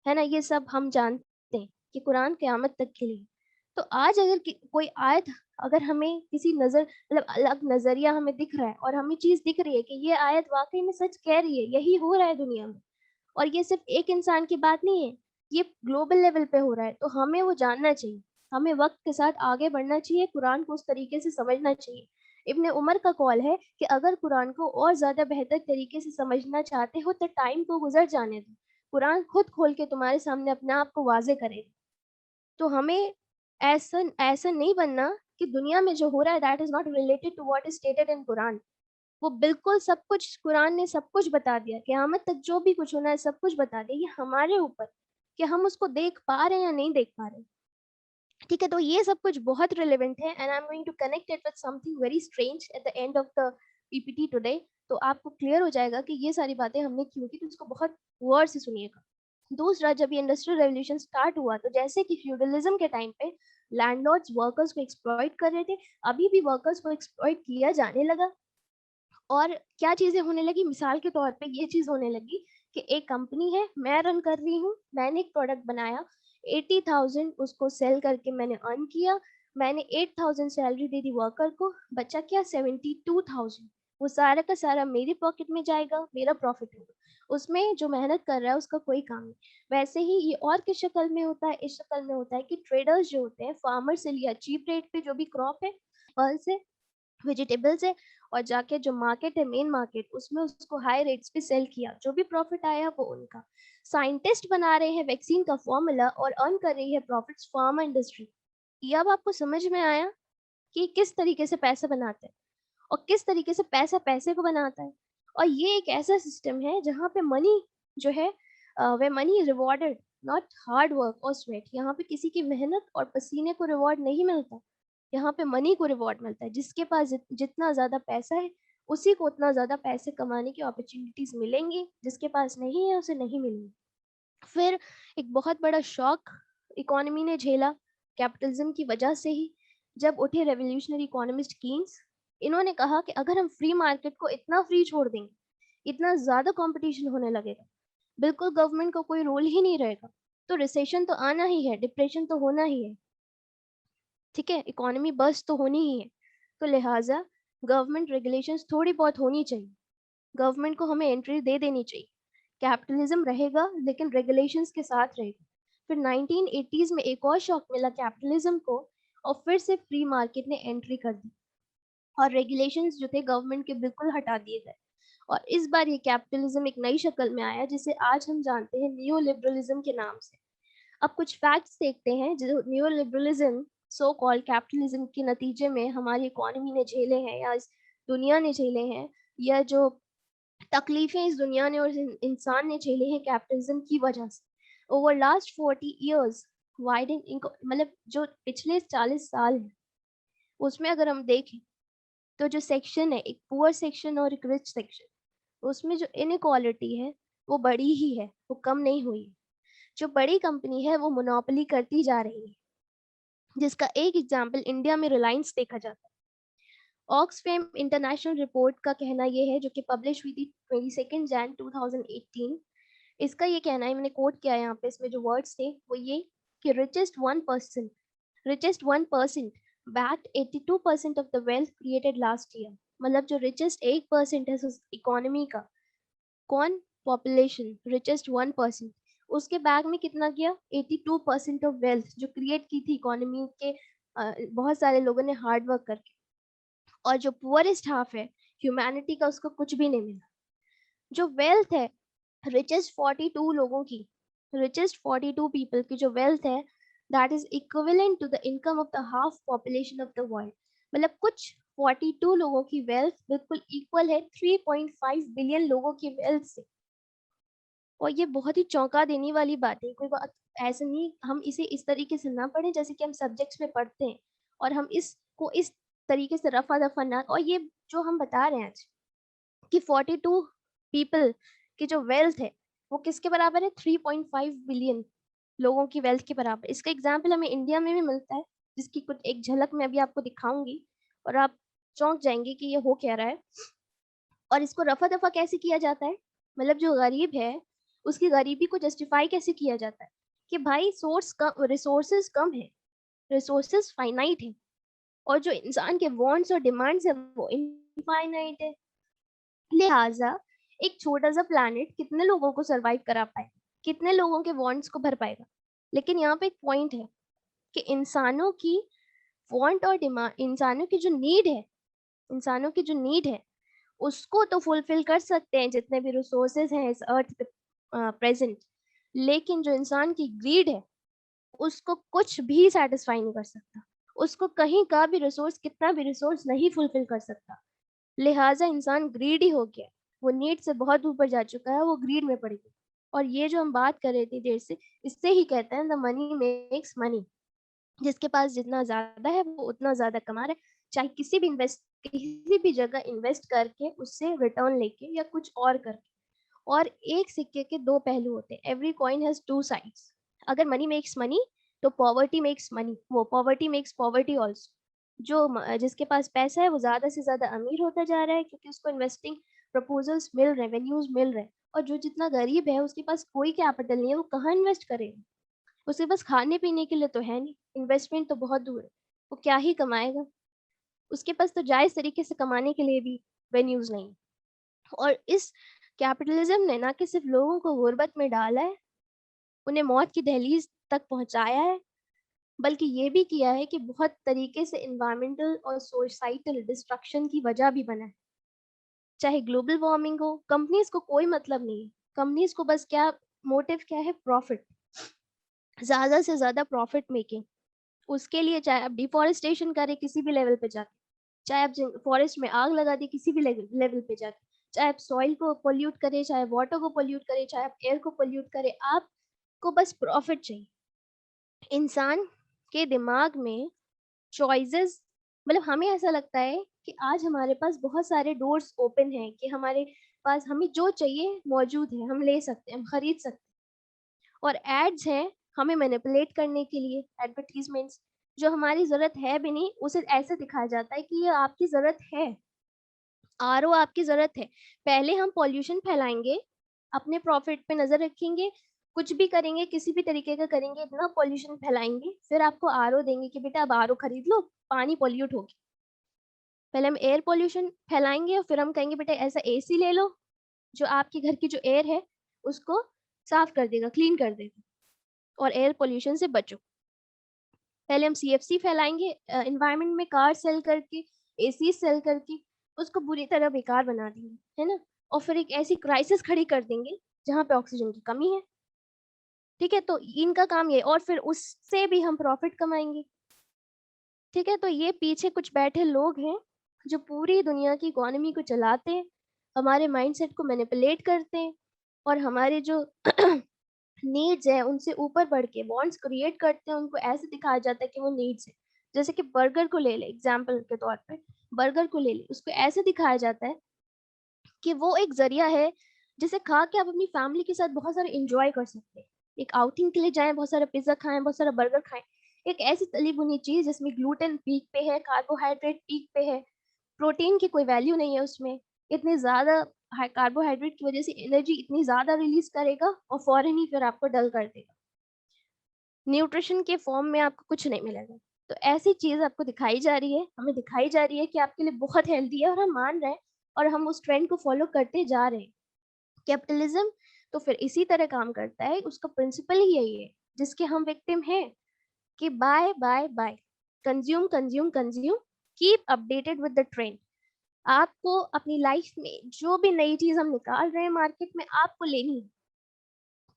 है ना? ये सब हम जानते हैं। कि कुरान क़यामत तक के लिए। तो आज अगर कोई आयत, अगर हमें किसी नज़र मतलब अलग नज़रिया हमें दिख रहा है और हमें चीज़ दिख रही है कि ये आयत वाक़ई में सच कह रही है, यही हो रहा है दुनिया में, और ये सिर्फ़ एक इंसान की बात नहीं है, ये ग्लोबल लेवल पे हो रहा है, तो हमें वो जानना चाहिए। हमें वक़्त के साथ आगे बढ़ना चाहिए, कुरान को उस तरीके से समझना चाहिए। इब्न उमर का कौल है कि अगर कुरान को और ज़्यादा बेहतर तरीके से समझना चाहते हो तो टाइम को गुज़र जाने दो। कुरान खुद खोल के तुम्हारे सामने अपने आप को वाज़े करेगा। तो हमें ऐसा ऐसा नहीं बनना कि दुनिया में जो हो रहा है that is not related to what is stated in Quran. वो बिल्कुल सब कुछ, कुरान ने सब कुछ बता दिया, क़यामत तक जो भी कुछ होना है सब कुछ बता दिया। ये हमारे ऊपर कि हम उसको देख पा रहे हैं या नहीं देख पा रहे हैं। ठीक है, तो ये सब कुछ बहुत रिलेवेंट है and I am going to connect it with something very strange at the end of the PPT today. तो आपको क्लियर हो जाएगा कि ये सारी बातें हमने क्यों की, तो इसको बहुत गौर से सुनिएगा। दूसरा, जब ये इंडस्ट्रियल रेवोल्यूशन स्टार्ट हुआ तो जैसे कि फ्यूडलिज्म के टाइम पे लैंडलॉर्ड्स वर्कर्स को एक्सप्लॉइट कर रहे थे, अभी भी वर्कर्स को एक्सप्लॉइट किया जाने लगा। और क्या चीज़ें होने लगी, मिसाल के तौर पे ये चीज़ होने लगी कि एक कंपनी है, मैं रन कर रही हूँ, मैंने एक प्रोडक्ट बनाया, 80,000 उसको सेल करके मैंने अर्न किया, मैंने 8,000 सैलरी दे दी वर्कर को, बचा क्या 72,000, वो सारा का सारा मेरी पॉकेट में जाएगा, मेरा प्रॉफिट होगा। उसमें जो मेहनत कर रहा है उसका कोई काम नहीं। वैसे ही ये और किस शक्ल में होता है, इस शक्ल में होता है कि ट्रेडर्स जो होते हैं, फार्मर से लिया चीप रेट पे जो भी क्रॉप है, फल से, वेजिटेबल से, और जाके जो मार्केट है, मेन मार्केट, उसमें उसको हाई रेट्स पे सेल किया, जो भी प्रॉफिट आया वो उनका। साइंटिस्ट बना रहे हैं वैक्सीन का फॉर्मूला और अर्न कर रही है प्रॉफिट्स फार्मा इंडस्ट्री। ये अब आपको समझ में आया कि किस तरीके से पैसा बनाते हैं और किस तरीके से पैसा पैसे को बनाता है। और ये एक ऐसा सिस्टम है जहाँ पे मनी जो है, वे money rewarded, not hard work और स्वेट। यहाँ पे किसी की मेहनत और पसीने को रिवॉर्ड नहीं मिलता, यहाँ पे मनी को रिवॉर्ड मिलता है। जिसके पास जितना ज़्यादा पैसा है उसी को उतना ज़्यादा पैसे कमाने की अपॉर्चुनिटीज़ मिलेंगी, जिसके पास नहीं है उसे नहीं मिलेंगी। फिर एक बहुत बड़ा शॉक इकोनॉमी ने झेला कैपिटलिज्म की वजह से ही, जब उठे रेवोल्यूशनरी इकोनॉमिस्ट कीन्स। इन्होंने कहा कि अगर हम फ्री मार्केट को इतना फ्री छोड़ देंगे, इतना ज़्यादा कंपटीशन होने लगेगा, बिल्कुल गवर्नमेंट का कोई रोल ही नहीं रहेगा, तो रिसेशन तो आना ही है, डिप्रेशन तो होना ही है। ठीक है, इकोनॉमी बस्ट तो होनी ही है। तो लिहाजा गवर्नमेंट रेगुलेशंस थोड़ी बहुत होनी चाहिए, गवर्नमेंट को हमें एंट्री दे देनी चाहिए। कैपिटलिज्म रहेगा लेकिन रेगुलेशंस के साथ रहेगा। फिर 1980s में एक और शॉक मिला कैपिटलिज्म को, और फिर से फ्री मार्केट ने एंट्री कर दी और रेगुलेशंस जो थे गवर्नमेंट के बिल्कुल हटा दिए गए। और इस बार ये कैपिटलिज्म एक नई शक्ल में आया जिसे आज हम जानते हैं नियो लिबरलिज्म के नाम से। अब कुछ फैक्ट्स देखते हैं जो new liberalism, so called capitalism के नतीजे में हमारी इकोनॉमी ने झेले हैं या इस दुनिया ने झेले हैं, या जो तकलीफें इस दुनिया ने और इंसान ने झेले हैं कैपिटलिज्म की वजह से। ओवर लास्ट 40 ईयर्स वाइडेन, मतलब जो पिछले 40 साल हैं उसमें अगर हम देखें तो जो सेक्शन है, एक पुअर सेक्शन और एक रिच सेक्शन, उसमें जो इनइक्वालिटी है वो बड़ी ही है, वो कम नहीं हुई है। जो बड़ी कंपनी है वो मोनोपोली करती जा रही है, जिसका एक एग्जाम्पल इंडिया में रिलायंस देखा जाता है। ऑक्सफैम इंटरनेशनल रिपोर्ट का कहना ये है, जो कि पब्लिश हुई थी 22 जैन 2018। इसका ये कहना है, मैंने कोट किया है यहाँ पे, इसमें जो वर्ड्स थे वो ये कि richest 1% backed 82% of the wealth created last year. मतलब जो रिचेस्ट 1% है इकोनॉमी का, कौन, पॉपुलेशन, रिचेस्ट 1%, उसके बैग में कितना किया, 82% ऑफ वेल्थ जो क्रिएट की थी इकोनॉमी के, बहुत सारे लोगों ने हार्ड वर्क करके। और जो पुअरेस्ट हाफ है ह्यूमैनिटी का, उसको कुछ भी नहीं मिला। जो वेल्थ है रिचेस्ट 42 लोगों की, रिचेस्ट 42 पीपल की जो वेल्थ है, that is equivalent to the income of the half population of the world. मतलब कुछ 42 लोगों की वेल्थ बिल्कुल इक्वल है 3.5 बिलियन लोगों की वेल्थ से। और ये बहुत ही चौंका देने वाली बात है। कोई बात ऐसे नहीं, हम इसे इस तरीके से ना पढ़ें जैसे कि हम सब्जेक्ट्स में पढ़ते हैं, और हम इसको इस तरीके से रफा दफा ना, और ये जो हम बता रहे हैं आज कि 42 पीपल की जो वेल्थ है वो किसके बराबर है, 3.5 बिलियन लोगों की वेल्थ के बराबर। इसका एग्जाम्पल हमें इंडिया में भी मिलता है, जिसकी कुछ एक झलक मैं अभी आपको दिखाऊंगी और आप चौंक जाएंगे कि ये हो क्या रहा है। और इसको रफा दफा कैसे किया जाता है, मतलब जो गरीब है उसकी गरीबी को जस्टिफाई कैसे किया जाता है। कि भाई रिसोर्सेज कम है, रिसोर्सेज फाइनाइट है, और जो इंसान के वांट्स और डिमांड्स है वो इनफाइनाइट है। लिहाजा एक छोटा सा प्लैनेट कितने लोगों को सरवाइव करा पाएगा, कितने लोगों के वांट्स को भर पाएगा। लेकिन यहाँ पे एक पॉइंट है कि इंसानों की वांट और डिमांड, इंसानों की जो नीड है उसको तो फुलफिल कर सकते हैं जितने भी रिसोर्सेज हैं इस अर्थ पे प्रेजेंट, लेकिन जो इंसान की ग्रीड है उसको कुछ भी सेटिस्फाई नहीं कर सकता, उसको कहीं का भी रिसोर्स, कितना भी रिसोर्स नहीं फुलफिल कर सकता। लिहाजा इंसान ग्रीडी हो गया, वो नीड से बहुत ऊपर जा चुका है, वो ग्रीड में पड़ गया। और ये जो हम बात कर रहे थे देर से, इससे ही कहते हैं द मनी मेक्स मनी। जिसके पास जितना ज्यादा है वो उतना ज्यादा कमा रहा है, चाहे किसी भी जगह इन्वेस्ट करके उससे रिटर्न लेके या कुछ और करके। और एक सिक्के के दो पहलू होते हैं, every coin has two sides. अगर मनी मेक्स मनी तो पॉवर्टी मेक्स मनी, वो पॉवर्टी मेक्स पॉवर्टी ऑल्सो। जिसके पास पैसा है वो ज्यादा से ज्यादा अमीर होता जा रहा है क्योंकि उसको इन्वेस्टिंग प्रपोजल्स मिल रहे, रेवेन्यूज मिल रहे। और जो जितना गरीब है उसके पास कोई कैपिटल नहीं है, वो कहाँ इन्वेस्ट करेगा, उसके पास खाने पीने के लिए तो है नहीं, इन्वेस्टमेंट तो बहुत दूर है, वो क्या ही कमाएगा। उसके पास तो जायज तरीके से कमाने के लिए भी वेन्यूज नहीं। और इस कैपिटलिज्म ने ना कि सिर्फ लोगों को गुर्बत में डाला है, उन्हें मौत की दहलीज तक पहुंचाया है, बल्कि ये भी किया है कि बहुत तरीके से इन्वायरमेंटल और सोसाइटल डिस्ट्रक्शन की वजह भी बना है। चाहे ग्लोबल वार्मिंग हो, कंपनीज को कोई मतलब नहीं है, कंपनीज को बस क्या मोटिव क्या है, प्रॉफिट, ज्यादा से ज्यादा प्रॉफिट मेकिंग। उसके लिए चाहे आप डिफॉरेस्टेशन करें किसी भी लेवल पे जाके, चाहे आप फॉरेस्ट में आग लगा दी किसी भी लेवल पे जाके, चाहे आप सॉइल को पोल्यूट करें, चाहे वाटर को पोल्यूट करें, चाहे आप एयर को पोल्यूट करें, आपको बस प्रॉफिट चाहिए। इंसान के दिमाग में चॉइसेस, मतलब हमें ऐसा लगता है कि आज हमारे पास बहुत सारे डोर्स ओपन हैं कि हमारे पास हमें जो चाहिए मौजूद है, हम ले सकते हैं, हम खरीद सकते हैं। और एड्स हैं हमें मैनिपुलेट करने के लिए, एडवर्टीजमेंट्स जो हमारी ज़रूरत है भी नहीं, उसे ऐसे दिखाया जाता है कि ये आपकी ज़रूरत है, आरओ आपकी ज़रूरत है। पहले हम पॉल्यूशन फैलाएंगे, अपने प्रॉफिट पे नज़र रखेंगे, कुछ भी करेंगे, किसी भी तरीके का करेंगे, इतना पॉल्यूशन फैलाएंगे, फिर आपको आरओ देंगे कि बेटा अब आरओ खरीद लो, पानी पॉल्यूट होगी। पहले हम एयर पॉल्यूशन फैलाएंगे और फिर हम कहेंगे बेटा ऐसा एसी ले लो जो आपके घर की जो एयर है उसको साफ कर देगा, क्लीन कर देगा, और एयर पोल्यूशन से बचो। पहले हम सीएफसी फैलाएंगे एनवायरनमेंट में, कार सेल करके, एसी सेल करके उसको बुरी तरह बेकार बना देंगे, है ना। और फिर एक ऐसी क्राइसिस खड़ी कर देंगे जहाँ पे ऑक्सीजन की कमी है। ठीक है, तो इनका काम ये, और फिर उससे भी हम प्रॉफिट कमाएंगे। ठीक है, तो ये पीछे कुछ बैठे लोग हैं जो पूरी दुनिया की इकोनॉमी को चलाते हैं, हमारे माइंडसेट को मैनिपुलेट करते हैं, और हमारे जो नीड्स है उनसे ऊपर बढ़ के वांट्स क्रिएट करते हैं, उनको ऐसे दिखाया जाता है कि वो नीड्स है। जैसे कि बर्गर को ले ले एग्जाम्पल के तौर पे, बर्गर को ले ले, उसको ऐसे दिखाया जाता है कि वो एक जरिया है जिसे खा के आप अपनी फैमिली के साथ बहुत सारे इंजॉय कर सकते हैं। एक आउटिंग के लिए जाएं, बहुत सारा पिज्जा खाएं, बहुत सारा बर्गर खाएं, एक ऐसी तली भुनी चीज जिसमें ग्लूटेन पीक पे है, कार्बोहाइड्रेट पीक पे है, प्रोटीन की कोई वैल्यू नहीं है उसमें, इतनी ज़्यादा कार्बोहाइड्रेट की वजह से एनर्जी इतनी ज़्यादा रिलीज करेगा और फौरन ही फिर आपको डल कर देगा, न्यूट्रिशन के फॉर्म में आपको कुछ नहीं मिलेगा। तो ऐसी चीज़ आपको दिखाई जा रही है, हमें दिखाई जा रही है कि आपके लिए बहुत हेल्दी है, और हम मान रहे हैं और हम उस ट्रेंड को फॉलो करते जा रहे हैं। कैपिटलिज्म तो फिर इसी तरह काम करता है, उसका प्रिंसिपल ही यही है जिसके हम विक्टिम हैं, कि buy buy buy, consume consume consume, keep updated with the trend. आपको अपनी लाइफ में जो भी नई चीज हम निकाल रहे हैं मार्केट में, आपको लेनी है,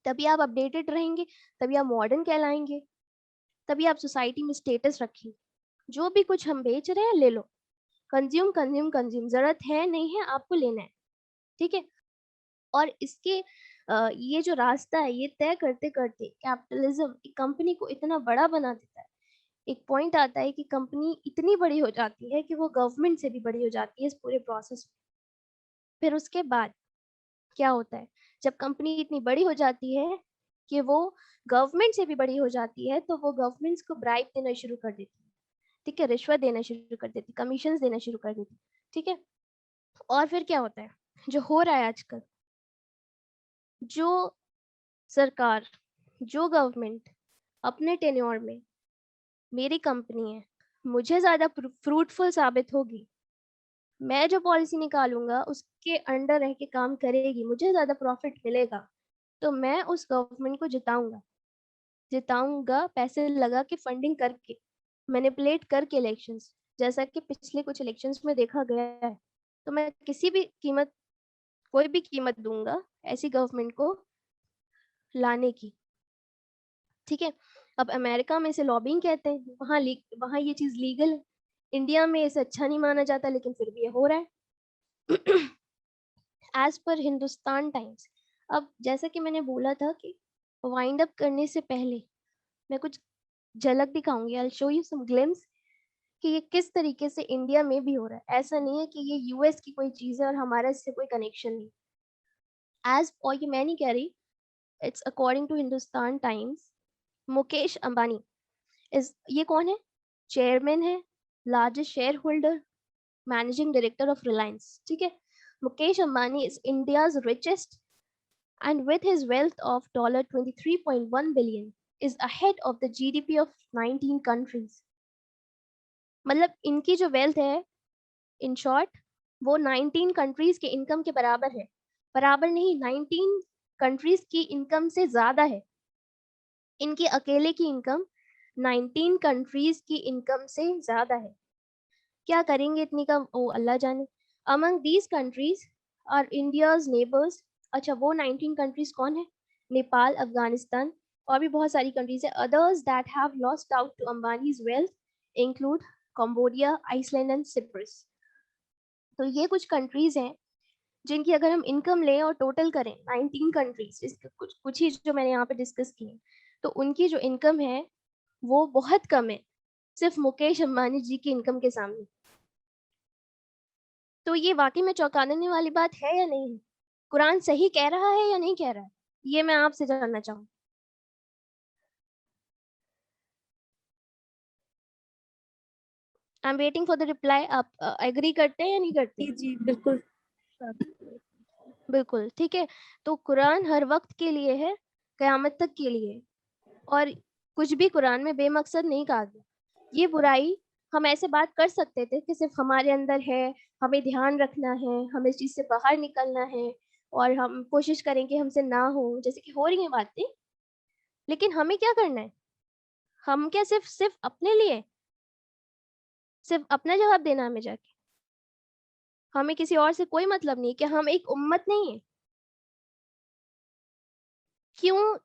तभी आप अपडेटेड रहेंगे, तभी आप मॉडर्न कहलाएंगे, तभी आप सोसाइटी में स्टेटस रखेंगे। जो भी कुछ हम बेच रहे हैं ले लो, कंज्यूम कंज्यूम कंज्यूम, जरूरत है नहीं है आपको लेना है। ठीक है, और इसके ये जो रास्ता है ये तय करते करते कैपिटलिज्म एक कंपनी को इतना बड़ा बना देता है। एक पॉइंट आता है कि कंपनी इतनी बड़ी हो जाती है कि वो गवर्नमेंट से भी बड़ी हो जाती है इस पूरे प्रोसेस में। फिर उसके बाद क्या होता है, जब कंपनी इतनी बड़ी हो जाती है कि वो गवर्नमेंट से भी बड़ी हो जाती है, तो वो गवर्नमेंट्स को ब्राइब देना शुरू कर देती है। ठीक है, रिश्वत देना शुरू कर देती, कमीशन देना शुरू कर देती। ठीक है, और फिर क्या होता है, जो हो रहा है आजकल, जो सरकार जो गवर्नमेंट अपने टेन्योर में, मेरी कंपनी है, मुझे ज़्यादा फ्रूटफुल साबित होगी, मैं जो पॉलिसी निकालूंगा उसके अंडर रह के काम करेगी, मुझे ज़्यादा प्रॉफिट मिलेगा, तो मैं उस गवर्नमेंट को जिताऊंगा पैसे लगा के, फंडिंग करके, मैनिपुलेट करके इलेक्शंस, जैसा कि पिछले कुछ इलेक्शंस में देखा गया है। तो मैं किसी भी कीमत, कोई भी कीमत दूंगा ऐसी गवर्नमेंट को लाने की। ठीक है, अब अमेरिका में इसे लॉबिंग कहते हैं, वहाँ ये चीज़ लीगल है। इंडिया में इसे अच्छा नहीं माना जाता, लेकिन फिर भी ये हो रहा है। As per Hindustan times. अब जैसा कि मैंने बोला था कि वाइंड अप करने से पहले मैं कुछ झलक दिखाऊंगी, I show you some glimpse कि ये किस तरीके से इंडिया में भी हो रहा है। ऐसा नहीं है कि ये यूएस की कोई चीज़ है और हमारा इससे कोई कनेक्शन नहीं। एज, और ये मैं नहीं कह रही, it's according to Hindustan Times. Mukesh Ambani ये कौन है? चेयरमैन है, largest share holder, managing director of Reliance. ठीक है, Mukesh Ambani is India's richest and with his wealth of $23.1 billion is ahead of the GDP of 19 countries। मतलब इनकी जो वेल्थ है, इन शॉर्ट, वो 19 कंट्रीज के इनकम के बराबर है। बराबर नहीं, 19 कंट्रीज की इनकम से ज्यादा है। इनकी अकेले की इनकम 19 कंट्रीज की इनकम से ज्यादा है। क्या करेंगे इतनी का, ओ अल्लाह जाने। Among these countries are India's neighbours. अच्छा, वो 19 कंट्रीज कौन है? नेपाल, अफगानिस्तान और भी बहुत सारी कंट्रीज है। Others that have lost out to Ambani's wealth include Cambodia, Iceland and Cyprus. तो ये कुछ कंट्रीज हैं जिनकी अगर हम इनकम लें और टोटल करें 19 कंट्रीज, इसके कुछ ही जो मैंने यहाँ पे डिस्कस किए, तो उनकी जो इनकम है वो बहुत कम है, सिर्फ मुकेश अंबानी जी की इनकम के सामने। तो ये वाकई में चौंकाने वाली बात है या नहीं है? कुरान सही कह रहा है या नहीं कह रहा है? ये मैं आपसे जानना चाहूँ। I am waiting for the reply. आप एग्री करते हैं या नहीं करते? जी जी बिल्कुल। बिल्कुल ठीक है। तो कुरान हर वक्त के लिए है, कयामत तक के लिए। और कुछ भी कुरान में बेमकसद नहीं कहा गया। ये बुराई हम ऐसे बात कर सकते थे कि सिर्फ हमारे अंदर है, हमें ध्यान रखना है, हमें इस चीज़ से बाहर निकलना है और हम कोशिश करें कि हमसे ना हो, जैसे कि हो रही है बातें। लेकिन हमें क्या करना है? हम क्या सिर्फ सिर्फ अपने लिए, सिर्फ अपना जवाब देना हमें जाके? हमें किसी और से कोई मतलब नहीं? कि हम एक उम्मत नहीं है? क्यों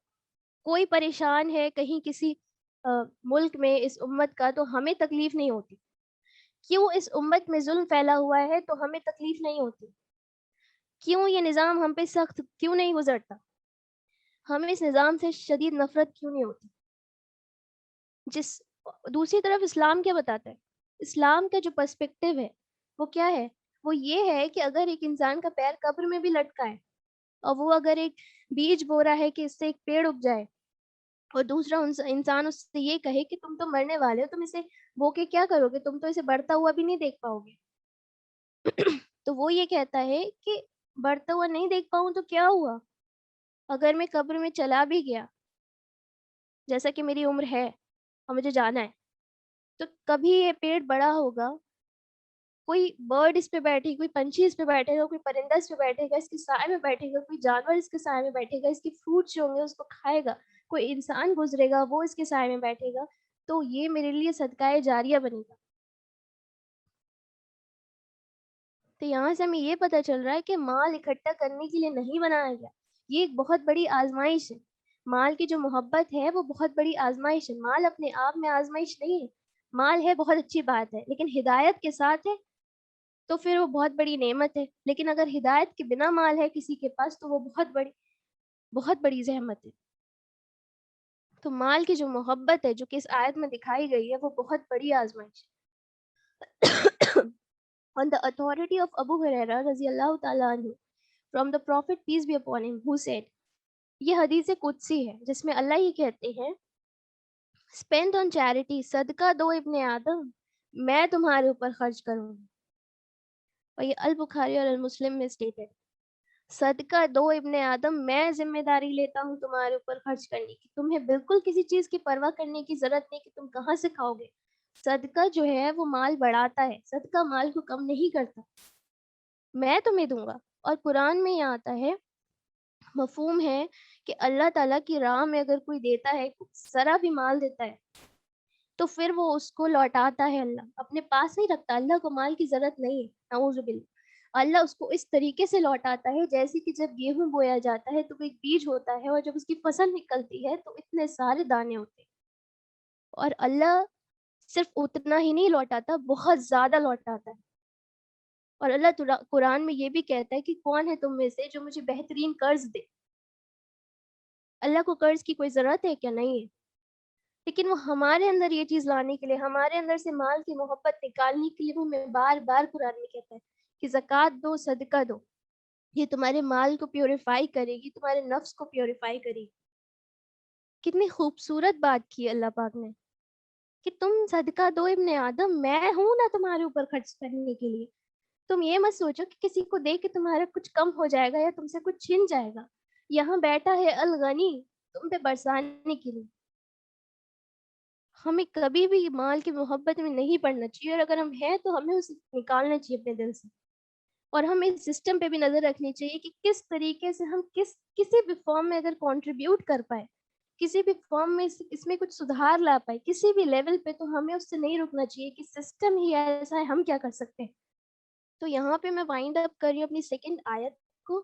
कोई परेशान है कहीं किसी मुल्क में इस उम्मत का, तो हमें तकलीफ नहीं होती? क्यों इस उम्मत में जुल्म फैला हुआ है तो हमें तकलीफ नहीं होती? क्यों ये निज़ाम हम पे सख्त क्यों नहीं गुजरता? हमें इस निज़ाम से शदीद नफरत क्यों नहीं होती? जिस दूसरी तरफ इस्लाम क्या बताता है? इस्लाम का जो पर्सपेक्टिव है वो क्या है? वो ये है कि अगर एक इंसान का पैर कब्र में भी लटका है और वो अगर एक बीज बो रहा है कि इससे एक पेड़ उग जाए, और दूसरा इंसान उससे ये कहे कि तुम तो मरने वाले हो, तुम इसे बो के क्या करोगे, तुम तो इसे बढ़ता हुआ भी नहीं देख पाओगे। तो वो ये कहता है कि बढ़ता हुआ नहीं देख पाऊँ तो क्या हुआ? अगर मैं कब्र में चला भी गया, जैसा कि मेरी उम्र है और मुझे जाना है, तो कभी ये पेड़ बड़ा होगा, कोई बर्ड इस पे बैठेगी, कोई पंछी इस पे बैठेगा, कोई परिंदा इस पे बैठेगा, इसके साए में बैठेगा, कोई जानवर इसके साए में बैठेगा, इसके फ्रूट्स जो होंगे उसको खाएगा, कोई इंसान गुजरेगा वो इसके साए में बैठेगा, तो ये मेरे लिए सदकाए जारिया बनेगा। तो यहाँ से हमें ये पता चल रहा है कि माल इकट्ठा करने के लिए नहीं बनाया गया। ये एक बहुत बड़ी आजमाइश है। माल की जो मोहब्बत है वो बहुत बड़ी आजमाइश है। माल अपने आप में आजमाइश नहीं है। माल है, बहुत अच्छी बात है, लेकिन हिदायत के साथ है तो फिर वो बहुत बड़ी नेमत है। लेकिन अगर हिदायत के बिना माल है किसी के पास, तो वो बहुत बड़ी जहमत है। तो माल की जो मोहब्बत है, जो कि इस आयत में दिखाई गई है, वो बहुत बड़ी आजमाइश है। On the authority of Abu Huraira रज़ियल्लाहु ताला अन्हु, from the Prophet peace be upon him, who said, ये हदीस कुदसी है जिसमें अल्लाह ही कहते हैं, स्पेंड ऑन चैरिटी, सदका दो इब्ने आदम, मैं तुम्हारे ऊपर खर्च करूंगी। और ये अल बुखारी और अल मुस्लिम में स्टेटेड। सदका दो इब्ने आदम, मैं ज़िम्मेदारी लेता हूँ तुम्हारे ऊपर खर्च करने की। तुम्हें बिल्कुल किसी चीज़ की परवाह करने की ज़रूरत नहीं कि तुम कहाँ से खाओगे। सदका जो है वो माल बढ़ाता है, सदका माल को कम नहीं करता। मैं तुम्हें दूँगा। और कुरान में ये आता है, मफ़हूम है कि अल्लाह ताला की राह में अगर कोई देता है, ज़रा भी माल देता है, तो फिर वो उसको लौटाता है अल्लाह, अपने पास नहीं रखता। अल्लाह को माल की ज़रूरत नहीं है, नाऊज़ुबिल्लाह। अल्लाह उसको इस तरीके से लौटाता है जैसे कि जब गेहूँ बोया जाता है तो वो एक बीज होता है और जब उसकी फसल निकलती है तो इतने सारे दाने होते हैं। और अल्लाह सिर्फ़ उतना ही नहीं लौटाता, बहुत ज़्यादा लौटाता है। और अल्लाह कुरान में ये भी कहता है कि कौन है तुम में से जो मुझे बेहतरीन कर्ज़ दे? अल्लाह को कर्ज़ की कोई ज़रूरत है क्या? नहीं है। लेकिन वो हमारे अंदर ये चीज़ लाने के लिए, हमारे अंदर से माल की मोहब्बत निकालने के लिए वो हमें बार-बार कुरान में कहता है कि ज़कात दो, सदका दो। ये तुम्हारे माल को प्यूरिफ़ाई करेगी, तुम्हारे नफ्स को प्यूरिफ़ाई करेगी। कितनी खूबसूरत बात की है अल्लाह पाक ने कि तुम सदका दो इब्ने आदम, मैं हूँ ना तुम्हारे ऊपर खर्च करने के लिए। तुम ये मत सोचो कि किसी को दे के तुम्हारा कुछ कम हो जाएगा या तुमसे कुछ छिन जाएगा। यहाँ बैठा है अल गनी तुम पे बरसाने के लिए। हमें कभी भी माल की मोहब्बत में नहीं पड़ना चाहिए और अगर हम हैं तो हमें उसे निकालना चाहिए अपने दिल से। और हमें इस सिस्टम पे भी नज़र रखनी चाहिए कि किस तरीके से हम किसी भी फॉर्म में अगर कंट्रीब्यूट कर पाए, किसी भी फॉर्म में इसमें कुछ सुधार ला पाए, किसी भी लेवल पे, तो हमें उससे नहीं रुकना चाहिए कि सिस्टम ही ऐसा है, हम क्या कर सकते हैं। तो यहाँ पे मैं वाइंड अप कर रही हूँ अपनी सेकंड आयत को।